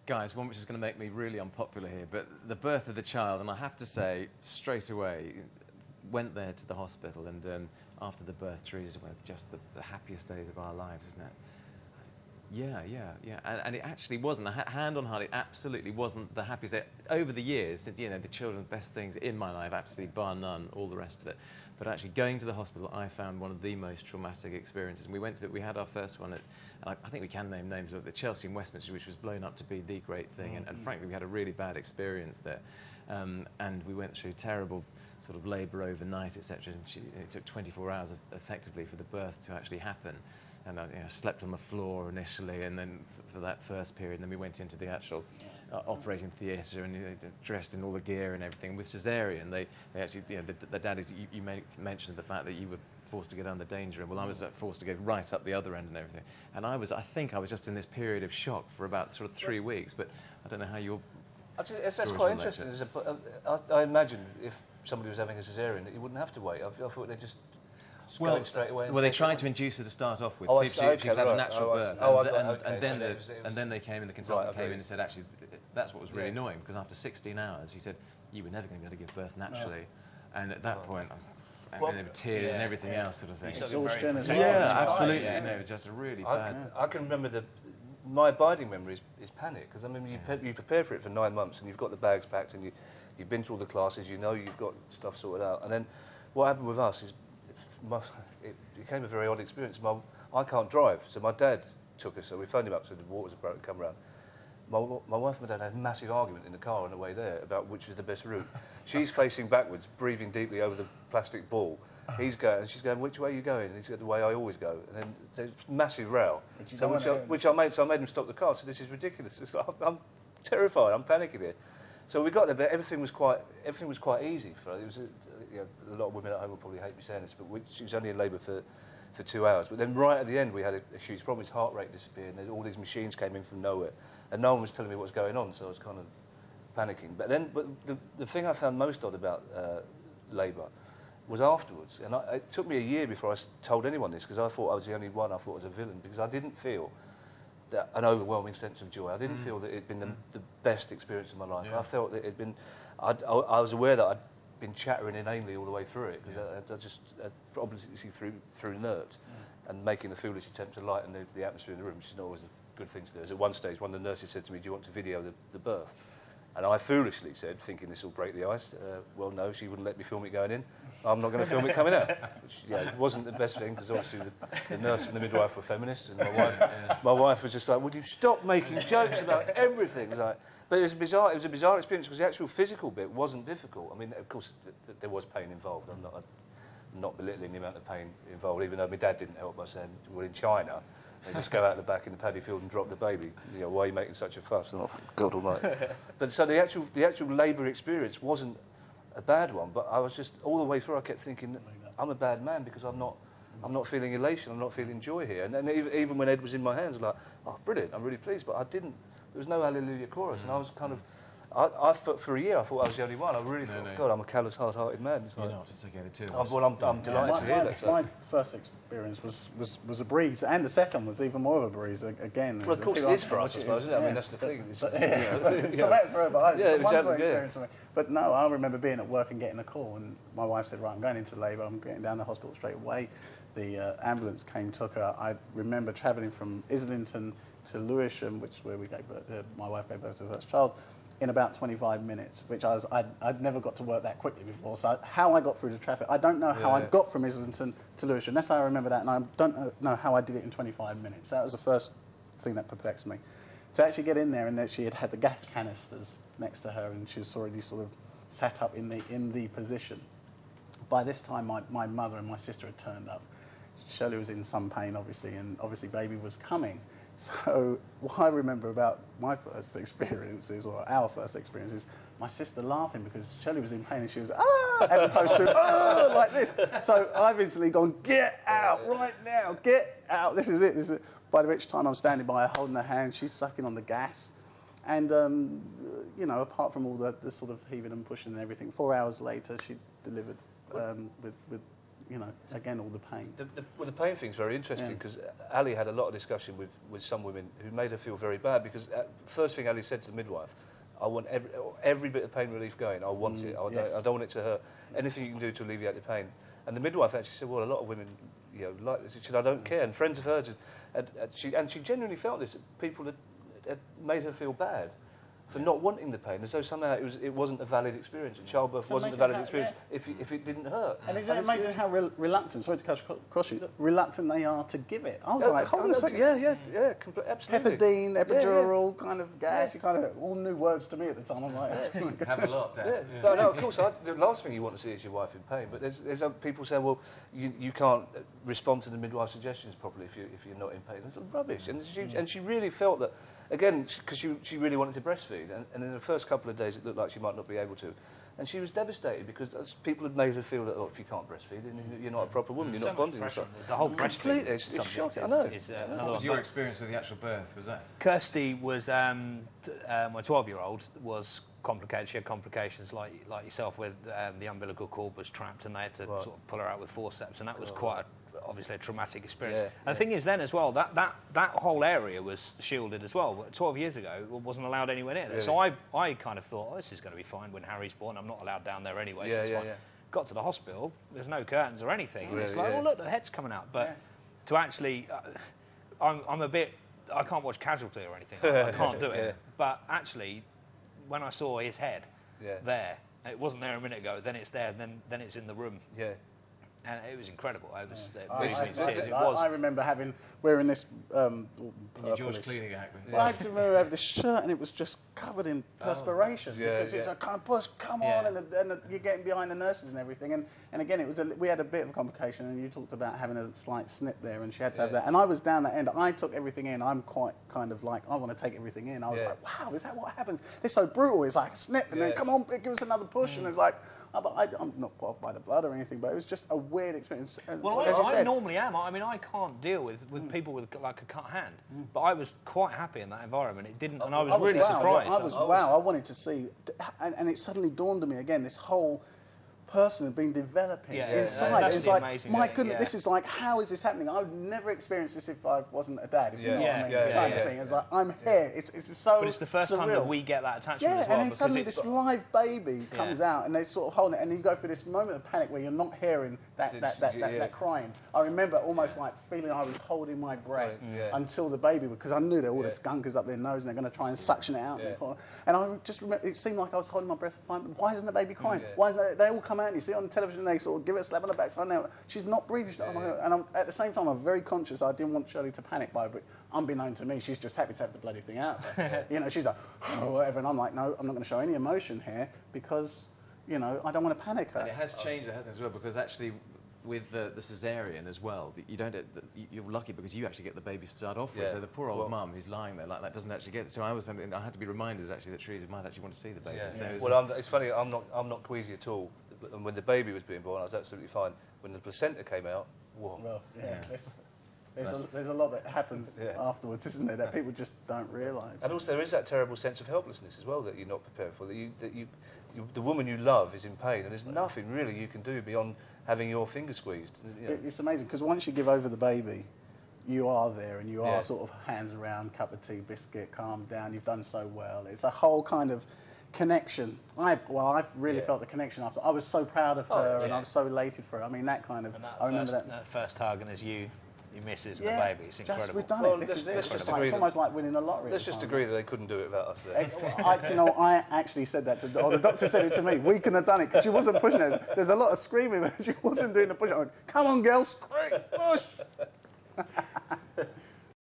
Guys, one which is going to make me really unpopular here, but the birth of the child, and I have to say, straight away, went there to the hospital, and after the birth, Teresa were just the happiest days of our lives, isn't it? Yeah. And it actually wasn't. Hand on heart, it absolutely wasn't the happiest. Over the years, you know, the children's best things in my life, absolutely bar none, all the rest of it. But actually going to the hospital, I found one of the most traumatic experiences. And we had our first one at, and I think we can name names of the Chelsea in Westminster, which was blown up to be the great thing. And frankly, we had a really bad experience there. And we went through terrible sort of labour overnight, etc. And it took 24 hours effectively for the birth to actually happen. And I slept on the floor initially, and then for that first period, and then we went into the actual operating theatre, and dressed in all the gear and everything. With cesarean, they actually, the daddies, you mentioned the fact that you were forced to go down the danger room. Well, I was forced to go right up the other end and everything. And I think I was just in this period of shock for about sort of 3 weeks. But I don't know how you're. That's quite interesting. I imagine if somebody was having a cesarean that you wouldn't have to wait. I thought they'd just. Straight away. Well, they tried to induce her to start off with. She had a natural birth, and then they came and the consultant came in and said, actually, that's what was really annoying, because after 16 hours, he said, you were never going to be able to give birth naturally, and at that point, there were tears and everything else, sort of thing. Exhaustion as well. Yeah, absolutely. You know, it was just a really bad. I can remember my abiding memory is panic, because I mean you prepare for it for 9 months, and you've got the bags packed, and you've been through all the classes, you know you've got stuff sorted out, and then what happened with us is. It became a very odd experience. I can't drive, so my dad took us. So we phoned him up, so the waters broke, come round. My wife and my dad had a massive argument in the car on the way there about which was the best route. She's facing backwards, breathing deeply over the plastic ball. He's going, and she's going, which way are you going? And he's going, the way I always go. And then there's a massive row. Which I made him stop the car. So this is ridiculous. I'm terrified. I'm panicking here. So we got there, but everything was quite easy for her. It was a lot of women at home will probably hate me saying this, but she was only in labour for 2 hours. But then right at the end, we had a huge problem. His heart rate disappeared, and all these machines came in from nowhere, and no one was telling me what was going on. So I was kind of panicking. But the thing I found most odd about labour was afterwards, and it took me a year before I told anyone this, because I thought I was the only one. I thought I was a villain, because I didn't feel an overwhelming sense of joy. I didn't feel that it had been the best experience of my life. I felt that it had been. I was aware that I'd been chattering inanely all the way through it, because I just obviously through nerves and making a foolish attempt to lighten the atmosphere in the room, which is not always a good thing to do. As at one stage, one of the nurses said to me, "Do you want to video the birth?" And I foolishly said, thinking this will break the ice, well, no, she wouldn't let me film it going in. I'm not going to film it coming out. Which, wasn't the best thing, because obviously the nurse and the midwife were feminists, and my wife was just like, would you stop making jokes about everything? But it was a bizarre experience, because the actual physical bit wasn't difficult. I mean, of course, there was pain involved. I'm not belittling the amount of pain involved, even though my dad didn't help by saying, well, in China, they just go out the back in the paddy field and drop the baby. Why are you making such a fuss? Oh, God almighty. But so the actual labour experience wasn't a bad one, but I was just, all the way through, I kept thinking, I'm a bad man, because I'm not feeling elation, I'm not feeling joy here. And then even when Ed was in my hands, I was like, oh, brilliant, I'm really pleased, but there was no hallelujah chorus, and I was kind of, for a year, I thought I was the only one. I really thought, God, I'm a callous, hard-hearted man. You're not. It's okay, the two of us. Well, I'm delighted to hear that. So. My first experience was a breeze, and the second was even more of a breeze again. Well, of course it is for us, I suppose, isn't it? I mean, that's the thing. It's forever. It's a wonderful experience for me. But no, I remember being at work and getting a call, and my wife said, right, I'm going into labour, I'm getting down the hospital straight away. The ambulance came, took her. I remember travelling from Islington to Lewisham, which is where my wife gave birth to her first child, in about 25 minutes, which I'd never got to work that quickly before. So how I got through the traffic, I don't know how I got from Islington to Lewisham. That's how I remember that, and I don't know how I did it in 25 minutes. That was the first thing that perplexed me. To actually get in there, and that she had the gas canisters next to her, and she was already sort of sat up in the position. By this time, my mother and my sister had turned up. Shirley was in some pain, obviously, and obviously baby was coming. So what I remember about my first experiences, or our first experiences, my sister laughing because Shelley was in pain and she was, ah, as opposed to, ah, like this. So I've instantly gone, get out right now, get out, this is it, this is it. By which time I'm standing by her holding her hand, she's sucking on the gas. And, you know, apart from all the sort of heaving and pushing and everything, 4 hours later she delivered with you know, again, all the pain. The pain thing's very interesting because Ali had a lot of discussion with some women who made her feel very bad because first thing Ali said to the midwife, I want every bit of pain relief going. I want it. I don't want it to hurt. Anything you can do to alleviate the pain. And the midwife actually said, well, a lot of women, you know, like this. She said, I don't care. And friends of hers, and she genuinely felt this. People had made her feel bad for not wanting the pain, as though somehow it wasn't a valid experience. Childbirth wasn't a valid experience if it didn't hurt. And isn't it amazing how reluctant, sorry to cut across you, reluctant they are to give it? I was like, hold on a second. Absolutely. Pethidine, epidural, kind of gas, you kind of, all new words to me at the time. I'm like, Have a lot, Dad. But no, of course, the last thing you want to see is your wife in pain. But there's people saying, well, you can't respond to the midwife's suggestions properly if you're not in pain. It's rubbish. And she really felt that, again, because she really wanted to breastfeed. And in the first couple of days, it looked like she might not be able to. And she was devastated because people had made her feel that, if you can't breastfeed, then you're not a proper woman, you're not bonding. The whole breastfeeding it's shocking, I know. What was your experience of the actual birth, was that? Kirsty was, my 12-year-old was complicated. She had complications like yourself, where the umbilical cord was trapped and they had to sort of pull her out with forceps, and that was obviously a traumatic experience. And the thing is then as well, that whole area was shielded as well. But 12 years ago, it wasn't allowed anywhere near there. So I kind of thought, this is going to be fine when Harry's born. I'm not allowed down there anyway, so it's fine. Got to the hospital, there's no curtains or anything. And it's like, oh, look, the head's coming out. But to actually, I'm a bit, I can't watch Casualty or anything. I can't do it. But actually, when I saw his head there, it wasn't there a minute ago, then it's there, and then it's in the room. And it was incredible. I remember wearing this George Clooney hat. Well, I remember having this shirt and it was just covered in perspiration because it's a kind of push, come on, and you're getting behind the nurses and everything. And again, we had a bit of a complication, and you talked about having a slight snip there, and she had to have that. And I was down that end. I took everything in. I'm quite kind of like, I want to take everything in. I was like, wow, is that what happens? It's so brutal. It's like a snip, and then come on, give us another push, and it's like. I'm not put off by the blood or anything, but it was just a weird experience. Well, I normally am. I mean, I can't deal with people with like a cut hand, but I was quite happy in that environment. It didn't, and I was really surprised. I wanted to see, and it suddenly dawned on me again. This whole person had been developing inside. It's like, amazing, my goodness, this is like, how is this happening? I would never experience this if I wasn't a dad. If you know what I mean, kind of thing. It's like, I'm here. It's so. But it's the first time that we get that attachment as well. Yeah, and then suddenly this live baby comes out, and they sort of hold it, and you go through this moment of panic where you're not hearing that crying. I remember almost like feeling I was holding my breath until the baby, because I knew there were all the skunkers up their nose, and they're going to try and suction it out. And I just remember, it seemed like I was holding my breath. Why isn't the baby crying? Why isn't they all come out and you see it on television, they sort of give it a slap on the back. So now she's not breathing. And at the same time, I'm very conscious. I didn't want Shirley to panic by it, but unbeknown to me, she's just happy to have the bloody thing out there. You know, she's like, oh, whatever. And I'm like, no, I'm not going to show any emotion here because, you know, I don't want to panic her. And it has changed, hasn't it, as well, because actually with the caesarean as well, you're lucky because you actually get the baby to start off with. So the poor old mum who's lying there like that doesn't actually get it. So I had to be reminded actually that Teresa might actually want to see the baby. Well, it's funny. I'm not queasy at all. And when the baby was being born, I was absolutely fine. When the placenta came out, whoa. Well, there's a lot that happens afterwards, isn't there, that people just don't realise. And also there is that terrible sense of helplessness as well that you're not prepared for. The woman you love is in pain, and there's nothing really you can do beyond having your finger squeezed. You know. It's amazing because once you give over the baby, you are there, and you are sort of hands around, cup of tea, biscuit, calm down. You've done so well. It's a whole kind of connection. I've really felt the connection after. I was so proud of her, and I was so elated for her. I mean, that kind of. I remember that first hug, and as your missus and the baby, it's incredible. We've done it. It's almost like winning a lottery. Let's just agree that they couldn't do it without us there. I actually said that the doctor said it to me. We couldn't have done it because she wasn't pushing it. There's a lot of screaming, but she wasn't doing the push. I'm like, come on, girl, scream, push.